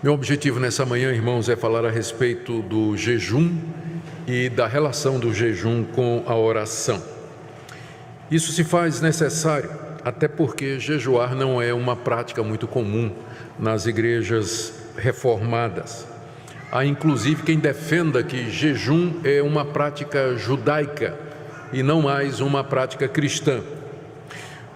Meu objetivo nessa manhã, irmãos, é falar a respeito do jejum e da relação do jejum com a oração. Isso se faz necessário, até porque jejuar não é uma prática muito comum nas igrejas reformadas. Há inclusive quem defenda que jejum é uma prática judaica e não mais uma prática cristã.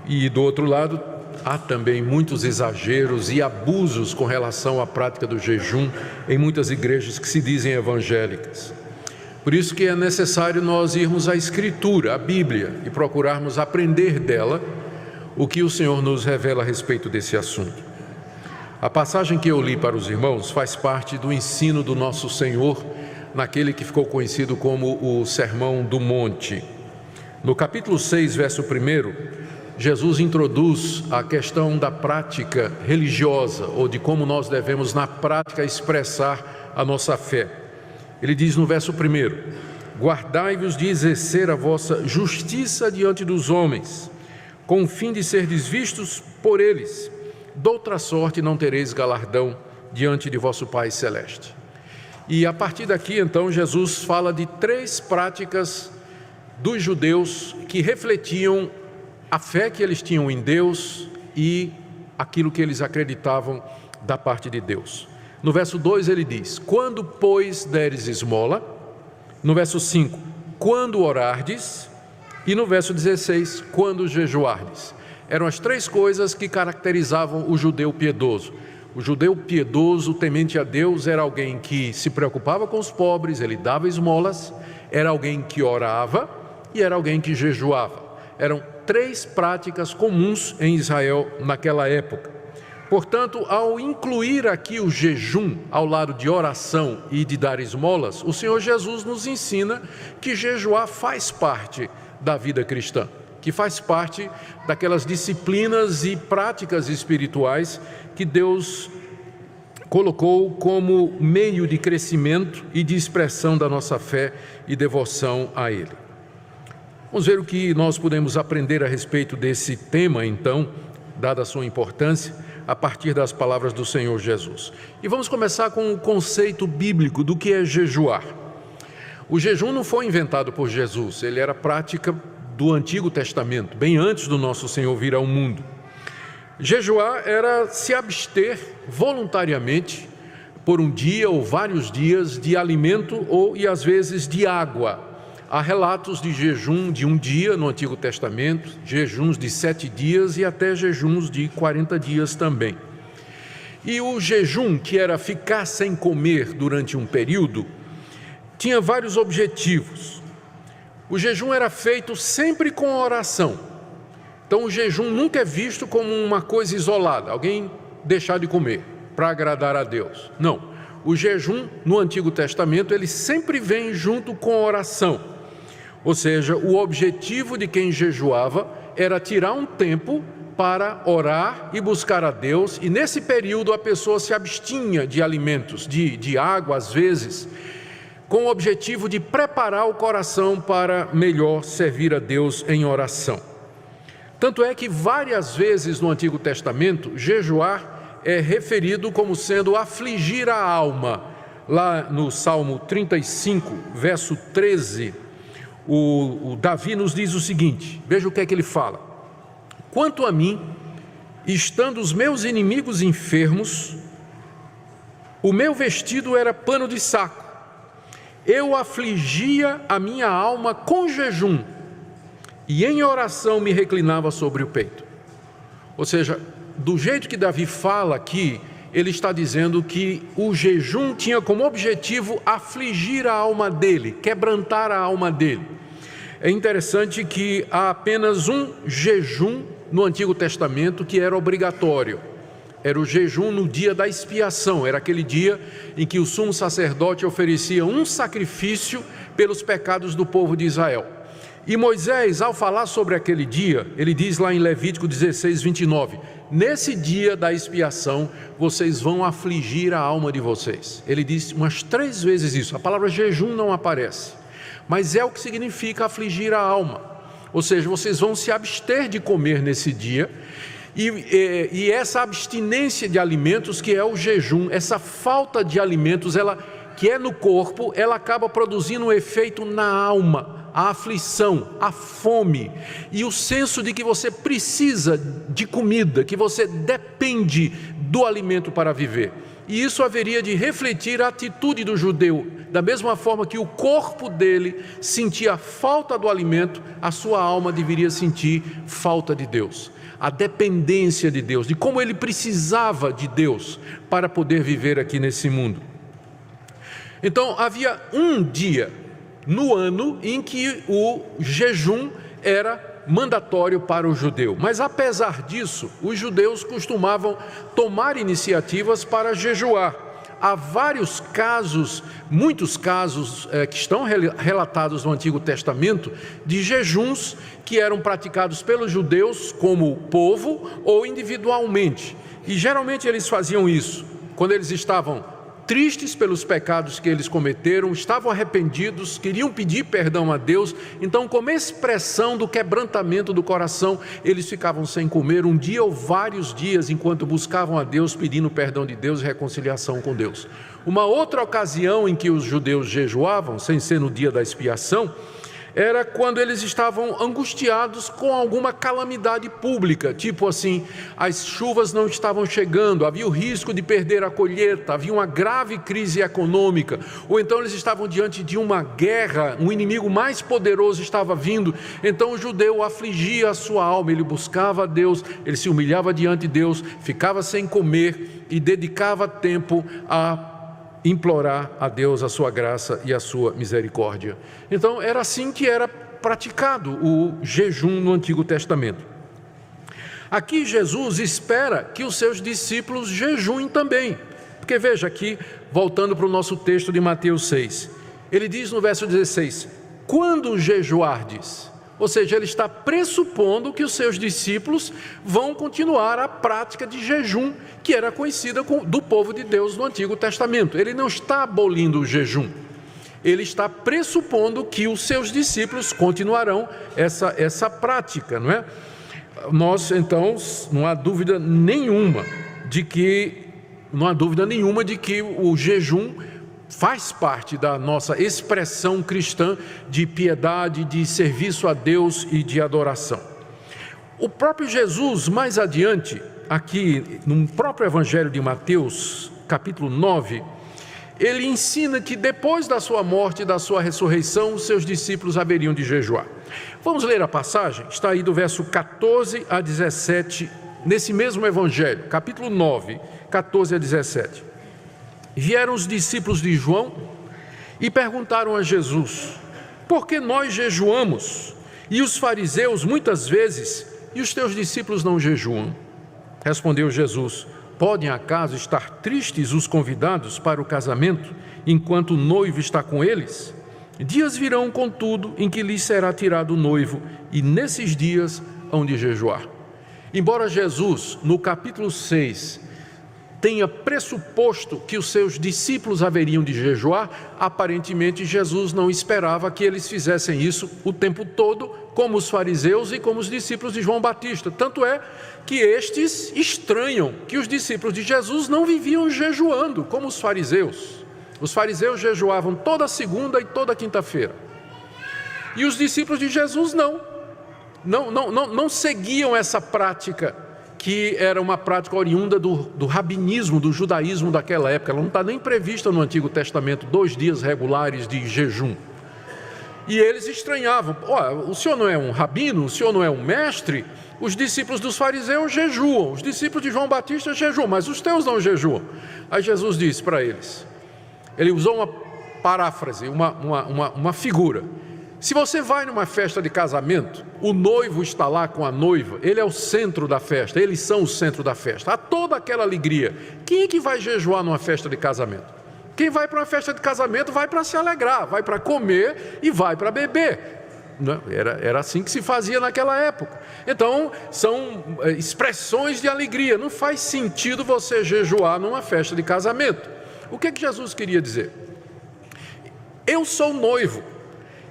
E do outro lado, há também muitos exageros e abusos com relação à prática do jejum em muitas igrejas que se dizem evangélicas. Por isso que é necessário nós irmos à Escritura, à Bíblia, e procurarmos aprender dela o que o Senhor nos revela a respeito desse assunto. A passagem que eu li para os irmãos faz parte do ensino do nosso Senhor naquele que ficou conhecido como o Sermão do Monte. No capítulo 6, verso 1, Jesus introduz a questão da prática religiosa, ou de como nós devemos na prática expressar a nossa fé. Ele diz no verso 1, guardai-vos de exercer a vossa justiça diante dos homens, com o fim de serdes vistos por eles. Doutra sorte não tereis galardão diante de vosso Pai Celeste. E a partir daqui, então, Jesus fala de 3 práticas dos judeus que refletiam a fé que eles tinham em Deus e aquilo que eles acreditavam da parte de Deus. No verso 2 ele diz, quando, pois, deres esmola. No verso 5, quando orardes. E no verso 16, quando jejuardes. Eram as 3 coisas que caracterizavam o judeu piedoso. O judeu piedoso, temente a Deus, era alguém que se preocupava com os pobres, ele dava esmolas, era alguém que orava e era alguém que jejuava. Eram 3 práticas comuns em Israel naquela época. Portanto, ao incluir aqui o jejum ao lado de oração e de dar esmolas, o Senhor Jesus nos ensina que jejuar faz parte da vida cristã, que faz parte daquelas disciplinas e práticas espirituais que Deus colocou como meio de crescimento e de expressão da nossa fé e devoção a Ele. Vamos ver o que nós podemos aprender a respeito desse tema, então, dada a sua importância, a partir das palavras do Senhor Jesus. E vamos começar com o conceito bíblico do que é jejuar. O jejum não foi inventado por Jesus, ele era prática do Antigo Testamento, bem antes do nosso Senhor vir ao mundo. Jejuar era se abster voluntariamente por um dia ou vários dias de alimento e às vezes de água. Há relatos de jejum de um dia no Antigo Testamento, jejuns de 7 dias e até jejuns de 40 dias também. E o jejum, que era ficar sem comer durante um período, tinha vários objetivos. O jejum era feito sempre com oração. Então o jejum nunca é visto como uma coisa isolada, alguém deixar de comer para agradar a Deus. Não, o jejum no Antigo Testamento ele sempre vem junto com a oração. Ou seja, o objetivo de quem jejuava era tirar um tempo para orar e buscar a Deus, e nesse período a pessoa se abstinha de alimentos, de água às vezes, com o objetivo de preparar o coração para melhor servir a Deus em oração. Tanto é que várias vezes no Antigo Testamento, jejuar é referido como sendo afligir a alma. Lá no Salmo 35, verso 13, o Davi nos diz o seguinte, veja o que é que ele fala. Quanto a mim, estando os meus inimigos enfermos, o meu vestido era pano de saco. Eu afligia a minha alma com jejum e em oração me reclinava sobre o peito. Ou seja, do jeito que Davi fala aqui, ele está dizendo que o jejum tinha como objetivo afligir a alma dele, quebrantar a alma dele. É interessante que há apenas um jejum no Antigo Testamento que era obrigatório. Era o jejum no dia da expiação, era aquele dia em que o sumo sacerdote oferecia um sacrifício pelos pecados do povo de Israel. E Moisés, ao falar sobre aquele dia, ele diz lá em Levítico 16, 29, nesse dia da expiação, vocês vão afligir a alma de vocês. Ele diz umas 3 vezes isso, a palavra jejum não aparece, mas é o que significa afligir a alma. Ou seja, vocês vão se abster de comer nesse dia, E essa abstinência de alimentos, que é o jejum, essa falta de alimentos, que é no corpo, ela acaba produzindo um efeito na alma, a aflição, a fome e o senso de que você precisa de comida, que você depende do alimento para viver. E isso haveria de refletir a atitude do judeu. Da mesma forma que o corpo dele sentia falta do alimento, a sua alma deveria sentir falta de Deus. A dependência de Deus, de como ele precisava de Deus para poder viver aqui nesse mundo. Então havia um dia no ano em que o jejum era mandatório para o judeu. Mas apesar disso, os judeus costumavam tomar iniciativas para jejuar. Há vários casos, muitos casos que estão relatados no Antigo Testamento, de jejuns que eram praticados pelos judeus como povo ou individualmente. E geralmente eles faziam isso quando eles estavam tristes pelos pecados que eles cometeram, estavam arrependidos, queriam pedir perdão a Deus. Então, como expressão do quebrantamento do coração, eles ficavam sem comer um dia ou vários dias, enquanto buscavam a Deus, pedindo perdão de Deus e reconciliação com Deus. Uma outra ocasião em que os judeus jejuavam, sem ser no dia da expiação, era quando eles estavam angustiados com alguma calamidade pública, tipo assim, as chuvas não estavam chegando, havia o risco de perder a colheita, havia uma grave crise econômica, ou então eles estavam diante de uma guerra, um inimigo mais poderoso estava vindo. Então o judeu afligia a sua alma, ele buscava a Deus, ele se humilhava diante de Deus, ficava sem comer e dedicava tempo a implorar a Deus a sua graça e a sua misericórdia. Então era assim que era praticado o jejum no Antigo Testamento. Aqui Jesus espera que os seus discípulos jejuem também, porque veja aqui, voltando para o nosso texto de Mateus 6, ele diz no verso 16, quando jejuardes, ou seja, ele está pressupondo que os seus discípulos vão continuar a prática de jejum, que era conhecida do povo de Deus no Antigo Testamento. Ele não está abolindo o jejum, ele está pressupondo que os seus discípulos continuarão essa prática, não é? Nós, então, não há dúvida nenhuma de que o jejum faz parte da nossa expressão cristã de piedade, de serviço a Deus e de adoração. O próprio Jesus, mais adiante, aqui no próprio Evangelho de Mateus, capítulo 9, ele ensina que depois da sua morte e da sua ressurreição, os seus discípulos haveriam de jejuar. Vamos ler a passagem, está aí do verso 14 a 17, nesse mesmo Evangelho, capítulo 9, 14 a 17. Vieram os discípulos de João e perguntaram a Jesus, por que nós jejuamos e os fariseus muitas vezes e os teus discípulos não jejuam? Respondeu Jesus, podem acaso estar tristes os convidados para o casamento enquanto o noivo está com eles? Dias virão, contudo, em que lhes será tirado o noivo e nesses dias hão de jejuar. Embora Jesus, no capítulo 6, tenha pressuposto que os seus discípulos haveriam de jejuar, aparentemente Jesus não esperava que eles fizessem isso o tempo todo, como os fariseus e como os discípulos de João Batista. Tanto é que estes estranham que os discípulos de Jesus não viviam jejuando como os fariseus. Os fariseus jejuavam toda segunda e toda quinta-feira. E os discípulos de Jesus não seguiam essa prática, que era uma prática oriunda do rabinismo, do judaísmo daquela época. Ela não está nem prevista no Antigo Testamento, 2 dias regulares de jejum. E eles estranhavam, o senhor não é um rabino, o senhor não é um mestre? Os discípulos dos fariseus jejuam, os discípulos de João Batista jejuam, mas os teus não jejuam. Aí Jesus disse para eles, ele usou uma paráfrase, uma figura. Se você vai numa festa de casamento, o noivo está lá com a noiva, ele é o centro da festa, eles são o centro da festa, há toda aquela alegria. Quem é que vai jejuar numa festa de casamento? Quem vai para uma festa de casamento vai para se alegrar, vai para comer e vai para beber. Era assim que se fazia naquela época. Então, são expressões de alegria, não faz sentido você jejuar numa festa de casamento. O que Jesus queria dizer? Eu sou noivo.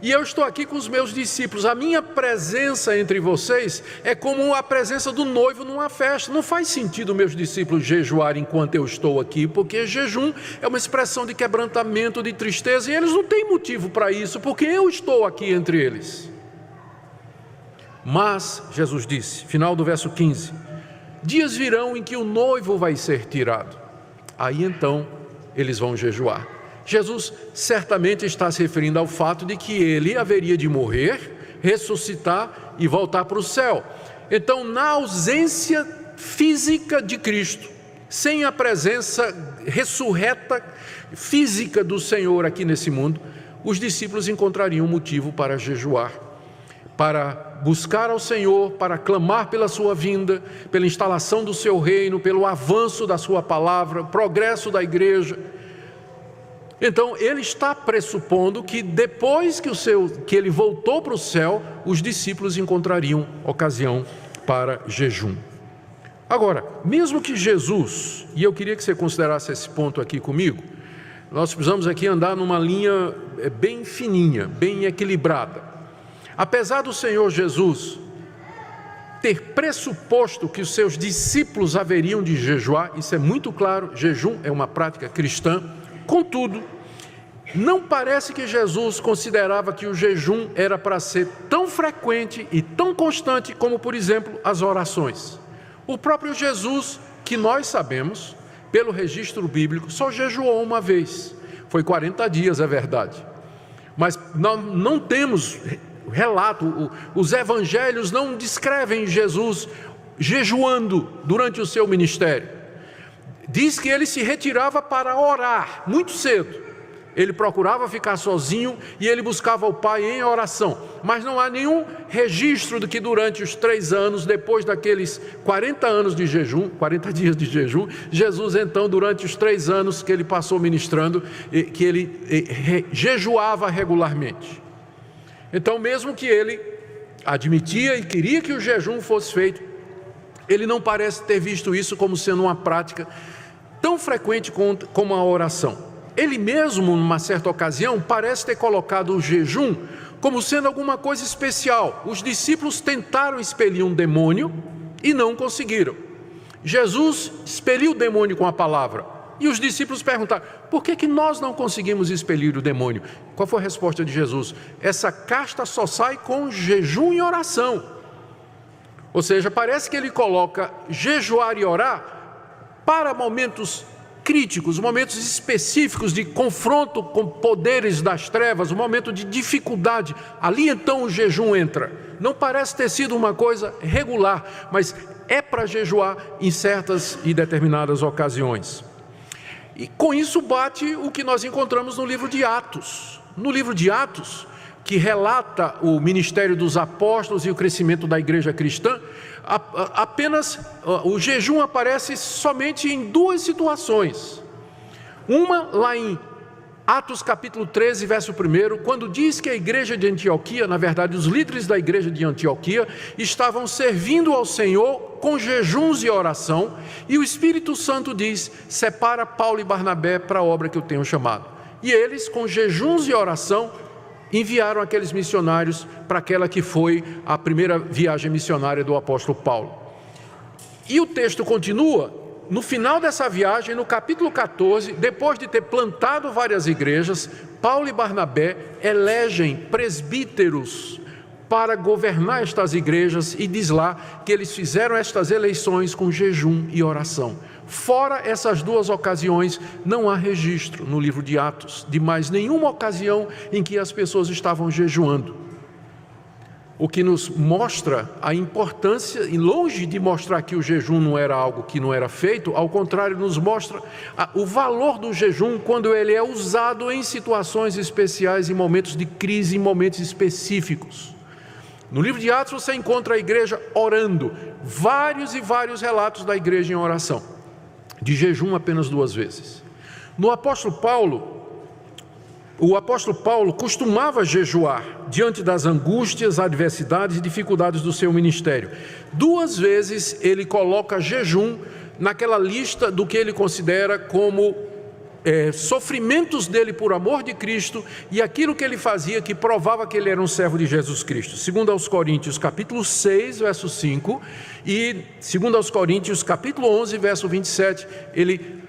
E eu estou aqui com os meus discípulos. A minha presença entre vocês é como a presença do noivo numa festa. Não faz sentido meus discípulos jejuarem enquanto eu estou aqui, porque jejum é uma expressão de quebrantamento, de tristeza, e eles não têm motivo para isso, porque eu estou aqui entre eles. Mas, Jesus disse, final do verso 15, dias virão em que o noivo vai ser tirado. Aí então eles vão jejuar. Jesus certamente está se referindo ao fato de que ele haveria de morrer, ressuscitar e voltar para o céu. Então, na ausência física de Cristo, sem a presença ressurreta física do Senhor aqui nesse mundo, os discípulos encontrariam motivo para jejuar, para buscar ao Senhor, para clamar pela sua vinda, pela instalação do seu reino, pelo avanço da sua palavra, progresso da igreja. Então, ele está pressupondo que depois que ele voltou para o céu, os discípulos encontrariam ocasião para jejum. Agora, mesmo que Jesus, e eu queria que você considerasse esse ponto aqui comigo, nós precisamos aqui andar numa linha bem fininha, bem equilibrada. Apesar do Senhor Jesus ter pressuposto que os seus discípulos haveriam de jejuar, isso é muito claro, jejum é uma prática cristã. Contudo, não parece que Jesus considerava que o jejum era para ser tão frequente e tão constante como, por exemplo, as orações. O próprio Jesus, que nós sabemos, pelo registro bíblico, só jejuou uma vez. Foi 40 dias, é verdade. Mas não temos relato, os evangelhos não descrevem Jesus jejuando durante o seu ministério. Diz que ele se retirava para orar, muito cedo. Ele procurava ficar sozinho e ele buscava o Pai em oração. Mas não há nenhum registro de que durante os 3 anos, depois daqueles 40 anos de jejum, 40 dias de jejum, Jesus então, durante os 3 anos que ele passou ministrando, que ele jejuava regularmente. Então, mesmo que ele admitia e queria que o jejum fosse feito, ele não parece ter visto isso como sendo uma prática tão frequente como a oração. Ele mesmo, numa certa ocasião, parece ter colocado o jejum como sendo alguma coisa especial. Os discípulos tentaram expelir um demônio e não conseguiram. Jesus expeliu o demônio com a palavra. E os discípulos perguntaram, por que nós não conseguimos expelir o demônio? Qual foi a resposta de Jesus? Essa casta só sai com jejum e oração. Ou seja, parece que ele coloca jejuar e orar para momentos críticos, momentos específicos de confronto com poderes das trevas, um momento de dificuldade. Ali então o jejum entra. Não parece ter sido uma coisa regular, mas é para jejuar em certas e determinadas ocasiões. E com isso bate o que nós encontramos no livro de Atos. No livro de Atos, que relata o ministério dos apóstolos e o crescimento da igreja cristã, apenas o jejum aparece somente em 2 situações. Uma lá em Atos capítulo 13, verso 1, quando diz que a igreja de Antioquia, na verdade os líderes da igreja de Antioquia, estavam servindo ao Senhor com jejuns e oração, e o Espírito Santo diz, separa Paulo e Barnabé para a obra que eu tenho chamado. E eles, com jejuns e oração, enviaram aqueles missionários para aquela que foi a primeira viagem missionária do apóstolo Paulo. E o texto continua, no final dessa viagem, no capítulo 14, depois de ter plantado várias igrejas, Paulo e Barnabé elegem presbíteros para governar estas igrejas e diz lá que eles fizeram estas eleições com jejum e oração. Fora essas 2 ocasiões, não há registro no livro de Atos de mais nenhuma ocasião em que as pessoas estavam jejuando. O que nos mostra a importância, e longe de mostrar que o jejum não era algo que não era feito, ao contrário, nos mostra o valor do jejum quando ele é usado em situações especiais, em momentos de crise, em momentos específicos. No livro de Atos você encontra a igreja orando, vários e vários relatos da igreja em oração, de jejum apenas 2 vezes. No apóstolo Paulo, o apóstolo Paulo costumava jejuar diante das angústias, adversidades e dificuldades do seu ministério. 2 vezes ele coloca jejum naquela lista do que ele considera como sofrimentos dele por amor de Cristo e aquilo que ele fazia que provava que ele era um servo de Jesus Cristo. Segundo aos Coríntios, capítulo 6, verso 5, e segundo aos Coríntios, capítulo 11, verso 27,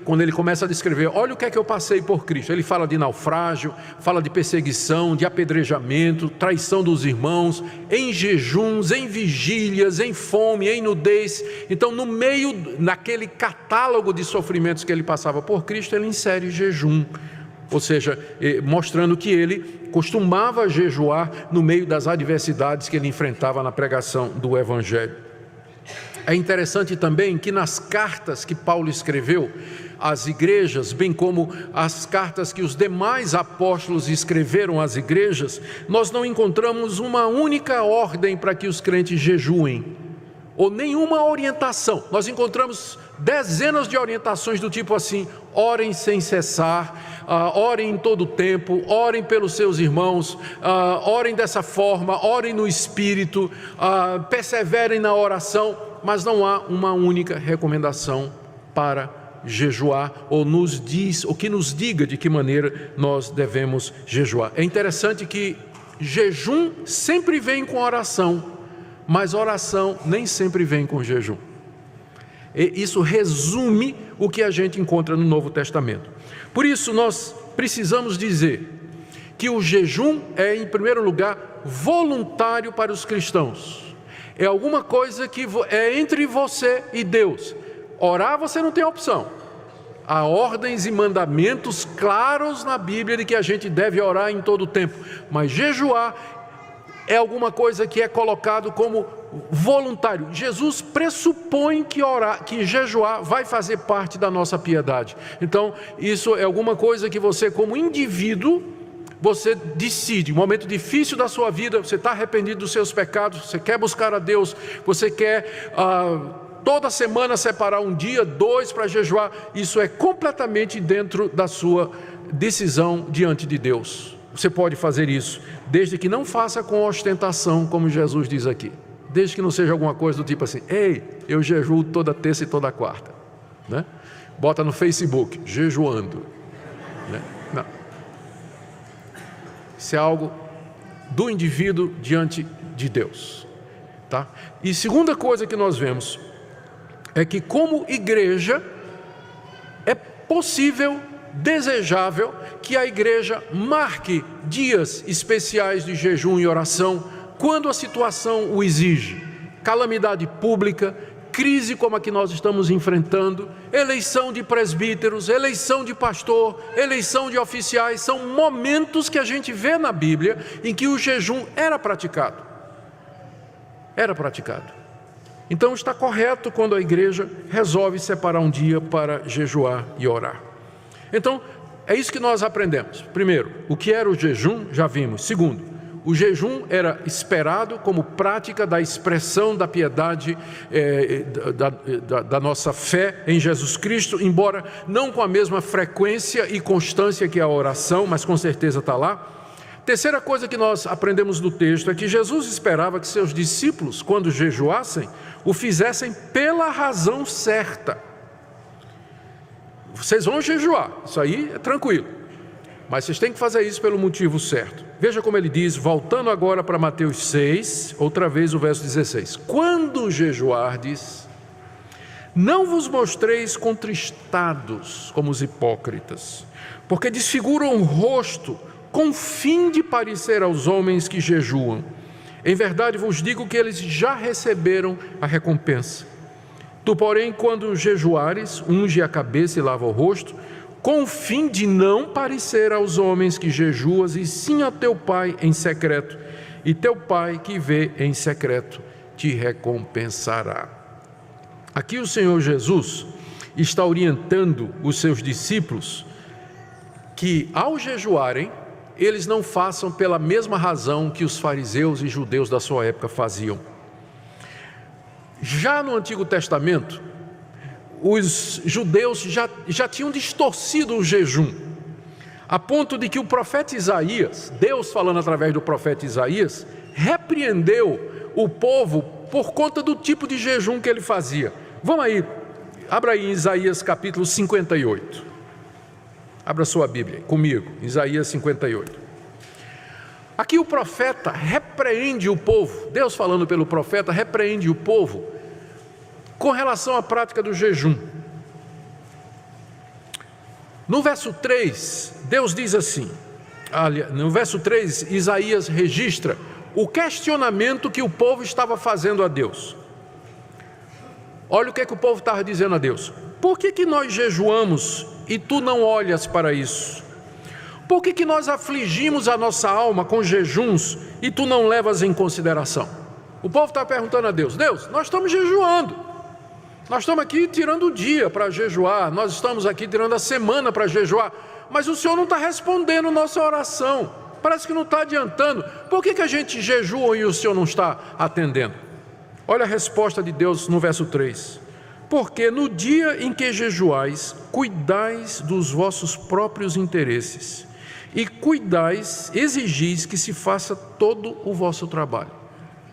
quando ele começa a descrever, olha o que é que eu passei por Cristo. Ele fala de naufrágio, fala de perseguição, de apedrejamento, traição dos irmãos, em jejuns, em vigílias, em fome, em nudez. Então, naquele catálogo de sofrimentos que ele passava por Cristo, ele insere jejum, ou seja, mostrando que ele costumava jejuar no meio das adversidades que ele enfrentava na pregação do Evangelho. É interessante também que nas cartas que Paulo escreveu às igrejas, bem como as cartas que os demais apóstolos escreveram às igrejas, nós não encontramos uma única ordem para que os crentes jejuem, ou nenhuma orientação. Nós encontramos dezenas de orientações do tipo assim: orem sem cessar, orem em todo o tempo, orem pelos seus irmãos, orem dessa forma, orem no Espírito, perseverem na oração, mas não há uma única recomendação para jejuar, ou que nos diga de que maneira nós devemos jejuar. É interessante que jejum sempre vem com oração, mas oração nem sempre vem com jejum. E isso resume o que a gente encontra no Novo Testamento. Por isso nós precisamos dizer que o jejum é, em primeiro lugar, voluntário para os cristãos. É alguma coisa que é entre você e Deus. Orar você não tem opção. Há ordens e mandamentos claros na Bíblia de que a gente deve orar em todo o tempo. Mas jejuar é alguma coisa que é colocado como voluntário. Jesus pressupõe que jejuar vai fazer parte da nossa piedade. Então, isso é alguma coisa que você, como indivíduo, você decide. Um momento difícil da sua vida, você está arrependido dos seus pecados, você quer buscar a Deus, você quer toda semana separar um dia, 2 para jejuar. Isso é completamente dentro da sua decisão diante de Deus. Você pode fazer isso, desde que não faça com ostentação, como Jesus diz aqui. Desde que não seja alguma coisa do tipo assim: ei, eu jejuo toda terça e toda quarta, né? Bota no Facebook, jejuando, né? Não. Isso é algo do indivíduo diante de Deus, tá? E segunda coisa que nós vemos é que, como igreja, é possível, desejável, que a igreja marque dias especiais de jejum e oração quando a situação o exige. Calamidade pública, crise como a que nós estamos enfrentando, eleição de presbíteros, eleição de pastor, eleição de oficiais, são momentos que a gente vê na Bíblia em que o jejum era praticado. Era praticado. Então está correto quando a igreja resolve separar um dia para jejuar e orar. Então, é isso que nós aprendemos. Primeiro, o que era o jejum, já vimos. Segundo, o jejum era esperado como prática da expressão da piedade, da nossa fé em Jesus Cristo, embora não com a mesma frequência e constância que a oração, mas com certeza está lá. Terceira coisa que nós aprendemos do texto é que Jesus esperava que seus discípulos, quando jejuassem, o fizessem pela razão certa. Vocês vão jejuar, isso aí é tranquilo, mas vocês têm que fazer isso pelo motivo certo. Veja como ele diz, voltando agora para Mateus 6, outra vez o verso 16: quando jejuardes, não vos mostreis contristados como os hipócritas, porque desfiguram o rosto com fim de parecer aos homens que jejuam. Em verdade vos digo que eles já receberam a recompensa. Tu, porém, quando jejuares, unge a cabeça e lava o rosto, com o fim de não parecer aos homens que jejuas, e sim a teu Pai em secreto, e teu Pai que vê em secreto te recompensará. Aqui o Senhor Jesus está orientando os seus discípulos que, ao jejuarem, eles não façam pela mesma razão que os fariseus e judeus da sua época faziam. Já no Antigo Testamento, os judeus já tinham distorcido o jejum, a ponto de que o profeta Isaías, Deus falando através do profeta Isaías, repreendeu o povo por conta do tipo de jejum que ele fazia. Vamos aí, abra aí em Isaías capítulo 58. Abra sua Bíblia comigo, Isaías 58. Aqui o profeta repreende o povo, Deus falando pelo profeta, repreende o povo com relação à prática do jejum. No verso 3, Deus diz assim, no verso 3, Isaías registra o questionamento que o povo estava fazendo a Deus. Olha o que é que o povo estava dizendo a Deus. Por que nós jejuamos e tu não olhas para isso? Por que nós afligimos a nossa alma com jejuns e tu não levas em consideração? O povo está perguntando a Deus, Deus, nós estamos jejuando. Nós estamos aqui tirando o dia para jejuar, nós estamos aqui tirando a semana para jejuar, mas o Senhor não está respondendo nossa oração, parece que não está adiantando. Por que a gente jejua e o Senhor não está atendendo? Olha a resposta de Deus no verso 3. Porque no dia em que jejuais, cuidais dos vossos próprios interesses, e cuidais, exigis que se faça todo o vosso trabalho.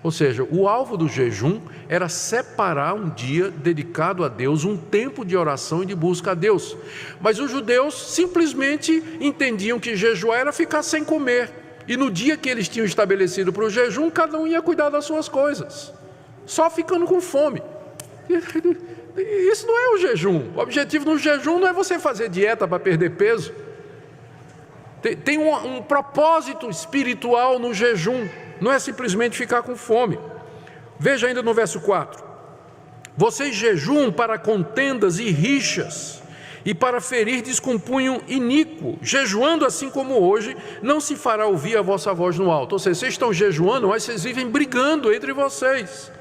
Ou seja, o alvo do jejum era separar um dia dedicado a Deus, um tempo de oração e de busca a Deus. Mas os judeus simplesmente entendiam que jejuar era ficar sem comer. E no dia que eles tinham estabelecido para o jejum, cada um ia cuidar das suas coisas, só ficando com fome. Isso não é o jejum. O objetivo no jejum não é você fazer dieta para perder peso. Tem um propósito espiritual no jejum, não é simplesmente ficar com fome. Veja ainda no verso 4. Vocês jejuam para contendas e rixas, e para ferirdes com punho iníquo. Jejuando assim como hoje, não se fará ouvir a vossa voz no alto. Ou seja, vocês estão jejuando, mas vocês vivem brigando entre vocês.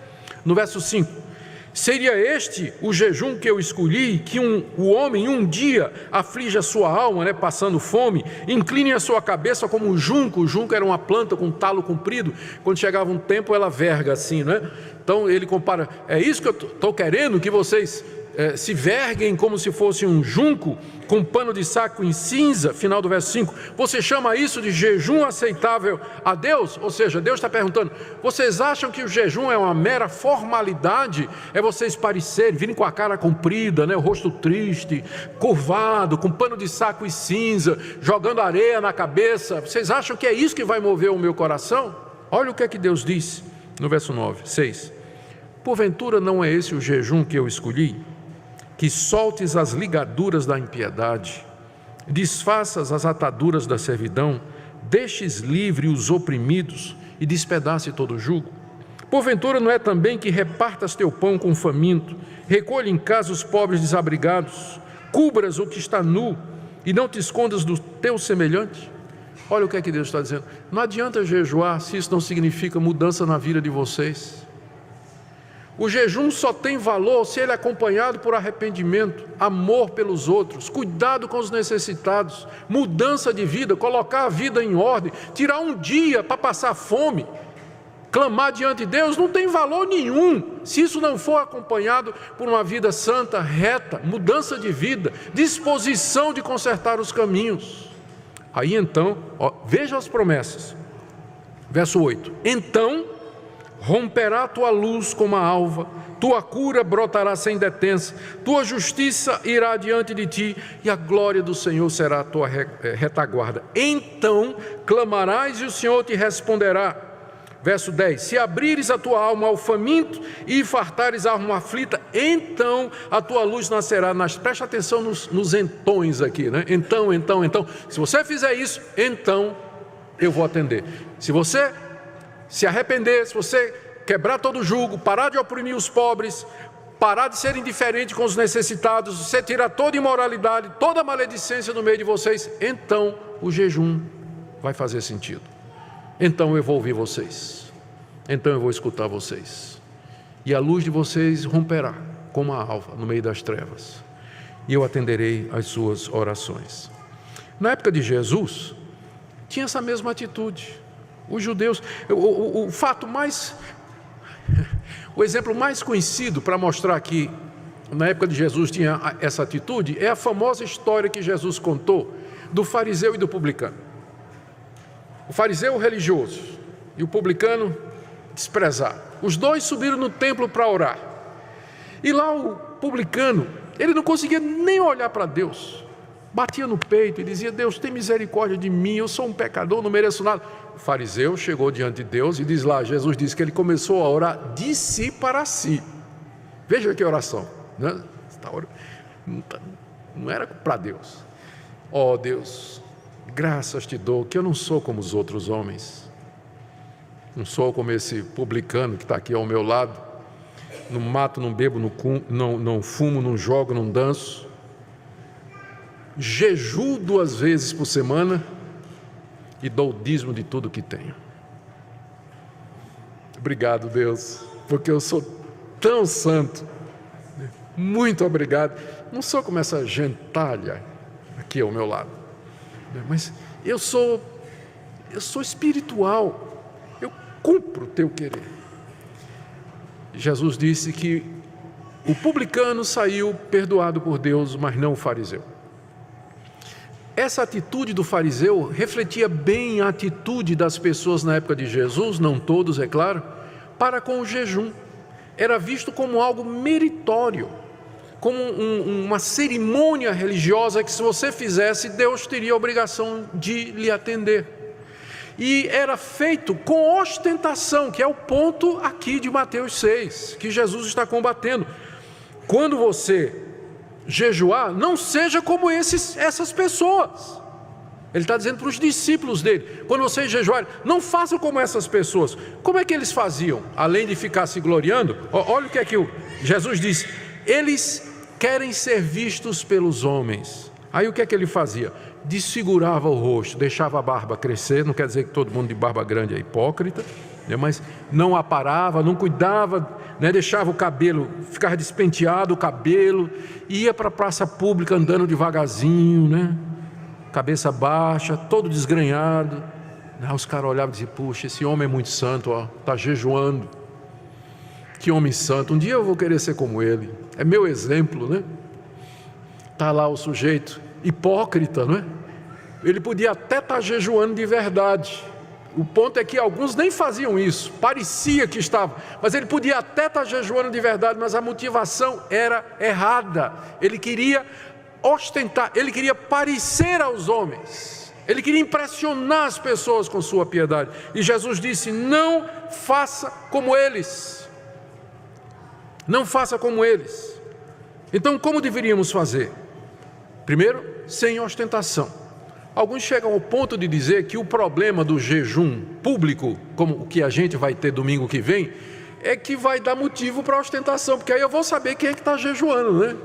No verso 5. Seria este o jejum que eu escolhi, que o homem um dia aflige a sua alma, passando fome, incline a sua cabeça como um junco. O junco era uma planta com talo comprido, quando chegava um tempo ela verga assim, Então ele compara, é isso que eu estou querendo, que vocês se verguem como se fosse um junco, com pano de saco em cinza. Final do verso 5, você chama isso de jejum aceitável a Deus? Ou seja, Deus está perguntando, vocês acham que o jejum é uma mera formalidade? É vocês parecerem, virem com a cara comprida, o rosto triste, curvado, com pano de saco e cinza, jogando areia na cabeça? Vocês acham que é isso que vai mover o meu coração? Olha o que é que Deus diz no verso 6. Porventura não é esse o jejum que eu escolhi? Que soltes as ligaduras da impiedade, desfaças as ataduras da servidão, deixes livre os oprimidos e despedace todo o jugo? Porventura não é também que repartas teu pão com o faminto, recolhe em casa os pobres desabrigados, cubras o que está nu e não te escondas do teu semelhante? Olha o que é que Deus está dizendo. Não adianta jejuar se isso não significa mudança na vida de vocês. O jejum só tem valor se ele é acompanhado por arrependimento, amor pelos outros, cuidado com os necessitados, mudança de vida, colocar a vida em ordem, tirar um dia para passar fome, clamar diante de Deus. Não tem valor nenhum se isso não for acompanhado por uma vida santa, reta, mudança de vida, disposição de consertar os caminhos. Aí então, veja as promessas. Verso 8. Então romperá tua luz como a alva, tua cura brotará sem detença, tua justiça irá diante de ti, e a glória do Senhor será a tua retaguarda. Então clamarás e o Senhor te responderá. Verso 10, se abrires a tua alma ao faminto e fartares a alma aflita, então a tua luz nascerá. Preste atenção nos entões aqui, Então, se você fizer isso, então eu vou atender. Se você se arrepender, se você quebrar todo o jugo, parar de oprimir os pobres, parar de ser indiferente com os necessitados, você tirar toda imoralidade, toda maledicência do meio de vocês, então o jejum vai fazer sentido. Então eu vou ouvir vocês, então eu vou escutar vocês, e a luz de vocês romperá como a alva no meio das trevas, e eu atenderei às suas orações. Na época de Jesus, tinha essa mesma atitude. Os judeus, o exemplo mais conhecido para mostrar que na época de Jesus tinha essa atitude, é a famosa história que Jesus contou do fariseu e do publicano. O fariseu religioso e o publicano desprezado. Os dois subiram no templo para orar. E lá o publicano, ele não conseguia nem olhar para Deus. batia no peito e dizia: Deus, tem misericórdia de mim, eu sou um pecador, não mereço nada. O fariseu chegou diante de Deus e diz lá, Jesus disse que ele começou a orar de si para si. Veja que oração, né? Não era para Deus. Ó Deus, graças te dou que eu não sou como os outros homens, não sou como esse publicano que está aqui ao meu lado, não mato, não bebo, não fumo, não jogo, não danço, jejuo 2 vezes por semana e dou o dízimo de tudo que tenho. Obrigado, Deus, porque eu sou tão santo. Muito obrigado. Não sou como essa gentalha aqui ao meu lado, mas eu sou espiritual, eu cumpro o teu querer. Jesus disse que o publicano saiu perdoado por Deus, mas não o fariseu. Essa atitude do fariseu refletia bem a atitude das pessoas na época de Jesus, não todos, é claro, para com o jejum. Era visto como algo meritório, como uma cerimônia religiosa que, se você fizesse, Deus teria a obrigação de lhe atender. E era feito com ostentação, que é o ponto aqui de Mateus 6, que Jesus está combatendo. Quando você jejuar, não seja como essas pessoas. Ele está dizendo para os discípulos dele: quando vocês jejuarem, não façam como essas pessoas. Como é que eles faziam? Além de ficar se gloriando, olha o que é que Jesus disse: eles querem ser vistos pelos homens. Aí o que é que ele fazia? Desfigurava o rosto, deixava a barba crescer. Não quer dizer que todo mundo de barba grande é hipócrita, né? Mas não aparava, não cuidava, né? Deixava o cabelo, ficava despenteado o cabelo, ia para a praça pública andando devagarzinho, né? Cabeça baixa, todo desgrenhado. Os caras olhavam e diziam: puxa, esse homem é muito santo, está jejuando. Que homem santo, um dia eu vou querer ser como ele, é meu exemplo, né? Está lá o sujeito hipócrita, não é? Ele podia até estar jejuando de verdade. O ponto é que alguns nem faziam isso, parecia que estavam, mas ele podia até estar jejuando de verdade, mas a motivação era errada. Ele queria ostentar, ele queria parecer aos homens, ele queria impressionar as pessoas com sua piedade. E Jesus disse: não faça como eles. Não faça como eles. Então, como deveríamos fazer? Primeiro, sem ostentação. Alguns chegam ao ponto de dizer que o problema do jejum público, como o que a gente vai ter domingo que vem, é que vai dar motivo para ostentação, porque aí eu vou saber quem é que está jejuando, né?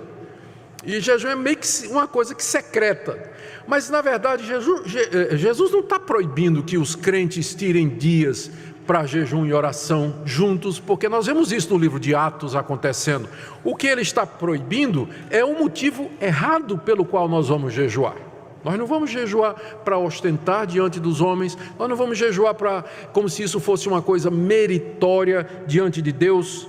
E jejum é meio que uma coisa que secreta. Mas, na verdade, Jesus não está proibindo que os crentes tirem dias para jejum e oração juntos, porque nós vemos isso no livro de Atos acontecendo. O que ele está proibindo é o motivo errado pelo qual nós vamos jejuar. Nós não vamos jejuar para ostentar diante dos homens, nós não vamos jejuar como se isso fosse uma coisa meritória diante de Deus,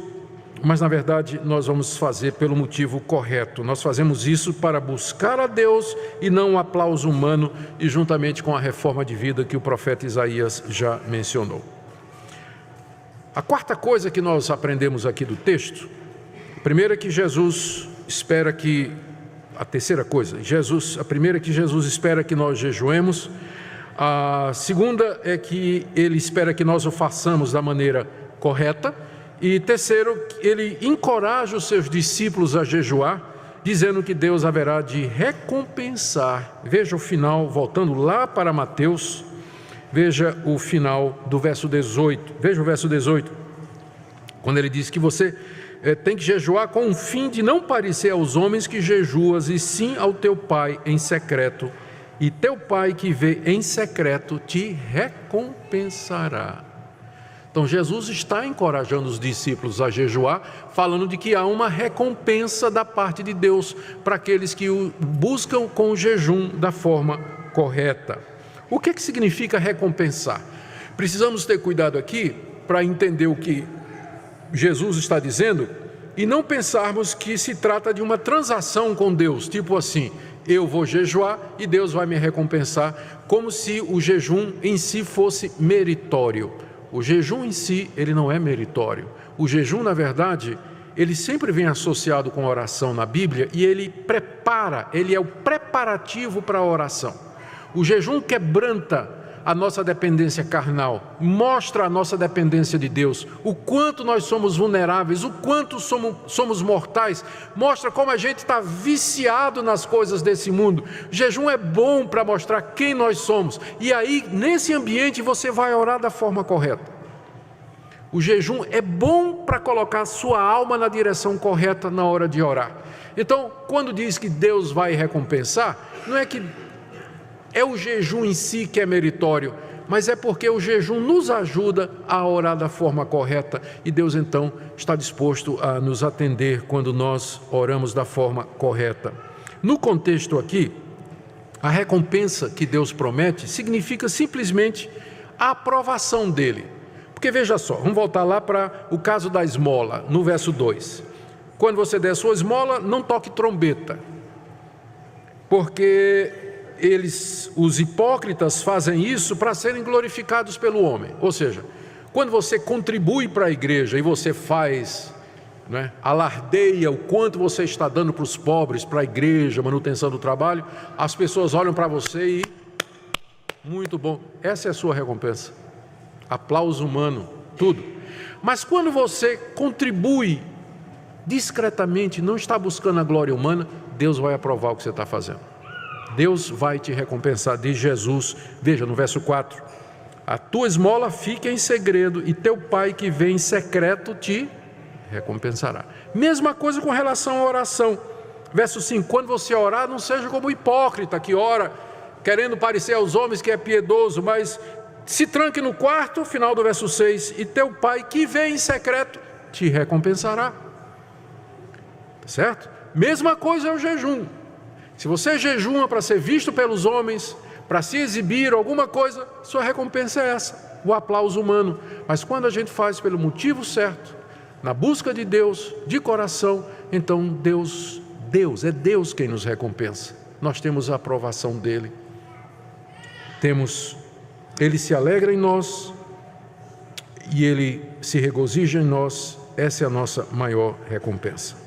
mas na verdade nós vamos fazer pelo motivo correto. Nós fazemos isso para buscar a Deus e não um aplauso humano, e juntamente com a reforma de vida que o profeta Isaías já mencionou. A quarta coisa que nós aprendemos aqui do texto, a primeira é que Jesus espera que, a terceira coisa, a primeira é que Jesus espera que nós jejuemos, a segunda é que ele espera que nós o façamos da maneira correta, e terceiro, ele encoraja os seus discípulos a jejuar, dizendo que Deus haverá de recompensar. Veja o final, voltando lá para Mateus, veja o final do verso 18, veja o verso 18, quando ele diz que você tem que jejuar com o fim de não parecer aos homens que jejuas, e sim ao teu Pai em secreto, e teu Pai que vê em secreto te recompensará. Então Jesus está encorajando os discípulos a jejuar, falando de que há uma recompensa da parte de Deus para aqueles que o buscam com o jejum da forma correta. O que significa recompensar? Precisamos ter cuidado aqui para entender o que Jesus está dizendo e não pensarmos que se trata de uma transação com Deus, tipo assim: eu vou jejuar e Deus vai me recompensar, como se o jejum em si fosse meritório. O jejum em si, ele não é meritório. O jejum, na verdade, ele sempre vem associado com oração na Bíblia e ele é o preparativo para a oração. O jejum quebranta a nossa dependência carnal, mostra a nossa dependência de Deus, o quanto nós somos vulneráveis, o quanto somos mortais, mostra como a gente está viciado nas coisas desse mundo. O jejum é bom para mostrar quem nós somos, e aí nesse ambiente você vai orar da forma correta. O jejum é bom para colocar sua alma na direção correta na hora de orar. Então, quando diz que Deus vai recompensar, não é que é o jejum em si que é meritório, mas é porque o jejum nos ajuda a orar da forma correta e Deus então está disposto a nos atender quando nós oramos da forma correta. No contexto aqui, a recompensa que Deus promete significa simplesmente a aprovação dele. Porque veja só, vamos voltar lá para o caso da esmola, no verso 2. Quando você der sua esmola, não toque trombeta, porque os hipócritas fazem isso para serem glorificados pelo homem. Ou seja, quando você contribui para a igreja e você faz, alardeia o quanto você está dando para os pobres, para a igreja, manutenção do trabalho, as pessoas olham para você e, muito bom, essa é a sua recompensa. Aplauso humano, tudo. Mas quando você contribui discretamente, não está buscando a glória humana, Deus vai aprovar o que você está fazendo. Deus vai te recompensar, diz Jesus. Veja no verso 4, a tua esmola fica em segredo e teu pai que vem em secreto te recompensará. Mesma coisa com relação à oração. Verso 5, quando você orar, não seja como o hipócrita que ora querendo parecer aos homens que é piedoso, mas se tranque no quarto, final do verso 6, e teu pai que vem em secreto te recompensará. Certo? Mesma coisa é o jejum. Se você jejuma para ser visto pelos homens, para se exibir alguma coisa, sua recompensa é essa, o aplauso humano. Mas quando a gente faz pelo motivo certo, na busca de Deus, de coração, então é Deus quem nos recompensa. Nós temos a aprovação dele. Ele se alegra em nós e ele se regozija em nós. Essa é a nossa maior recompensa.